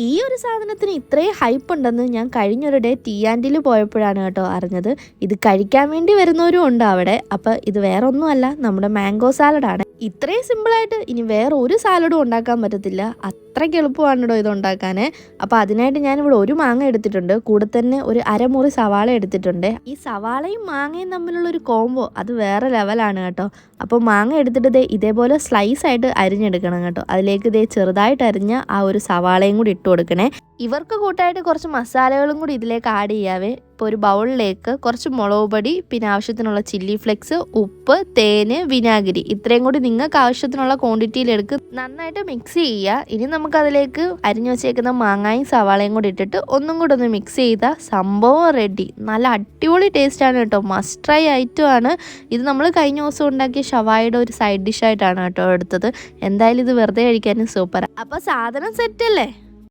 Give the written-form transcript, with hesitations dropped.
ഈ ഒരു സാധനത്തിന് ഇത്രയും ഹൈപ്പ് ഉണ്ടെന്ന് ഞാൻ കഴിഞ്ഞൊരു ഡേ ടീ ആൻഡിൽ പോയപ്പോഴാണ് കേട്ടോ അറിഞ്ഞത്. ഇത് കഴിക്കാൻ വേണ്ടി വരുന്നവരും ഉണ്ട് അവിടെ. അപ്പോൾ ഇത് വേറെ ഒന്നുമല്ല, നമ്മുടെ മാംഗോ സാലഡാണ്. ഇത്രയും സിമ്പിളായിട്ട് ഇനി വേറെ ഒരു സാലഡും ഉണ്ടാക്കാൻ പറ്റത്തില്ല. അത്രയ്ക്ക് എളുപ്പമാണ് കേട്ടോ ഇത് ഉണ്ടാക്കാൻ. അപ്പോൾ അതിനായിട്ട് ഞാനിവിടെ ഒരു മാങ്ങ എടുത്തിട്ടുണ്ട്, കൂടെ തന്നെ ഒരു അരമുറി സവാള എടുത്തിട്ടുണ്ട്. ഈ സവാളയും മാങ്ങയും തമ്മിലുള്ള ഒരു കോംബോ അത് വേറെ ലെവലാണ് കേട്ടോ. അപ്പോൾ മാങ്ങ എടുത്തിട്ട് ഇതേപോലെ സ്ലൈസ് ആയിട്ട് അരിഞ്ഞെടുക്കണം കേട്ടോ. അതിലേക്ക് ചെറുതായിട്ട് അരിഞ്ഞ ആ ഒരു സവാളയും കൂടി ഇട്ട് കൊടുക്കണേ. ഇവർക്ക് കൂട്ടായിട്ട് കുറച്ച് മസാലകളും കൂടി ഇതിലേക്ക് ആഡ് ചെയ്യാവേ. ഇപ്പോൾ ഒരു ബൗളിലേക്ക് കുറച്ച് മുളക് പൊടി, പിന്നെ ആവശ്യത്തിനുള്ള ചില്ലി ഫ്ലെക്സ്, ഉപ്പ്, തേന്, വിനാഗിരി, ഇത്രയും കൂടി നിങ്ങൾക്ക് ആവശ്യത്തിനുള്ള ക്വാണ്ടിറ്റിയിൽ എടുക്ക് നന്നായിട്ട് മിക്സ് ചെയ്യുക. ഇനി നമുക്കതിലേക്ക് അരിഞ്ഞു വെച്ചേക്കുന്ന മാങ്ങായും സവാളയും കൂടി ഇട്ടിട്ട് ഒന്നും കൂടെ ഒന്ന് മിക്സ് ചെയ്താൽ സംഭവം റെഡി. നല്ല അടിപൊളി ടേസ്റ്റാണ് കേട്ടോ. മസ്റ്റ് ട്രൈ ഐറ്റം ആണ് ഇത്. നമ്മൾ കഴിഞ്ഞ ദിവസം ഉണ്ടാക്കിയ ഷവായുടെ ഒരു സൈഡ് ഡിഷായിട്ടാണ് കേട്ടോ എടുത്തത്. എന്തായാലും ഇത് വെറുതെ കഴിക്കാനും സൂപ്പറാണ്. അപ്പോൾ സാധനം സെറ്റല്ലേ?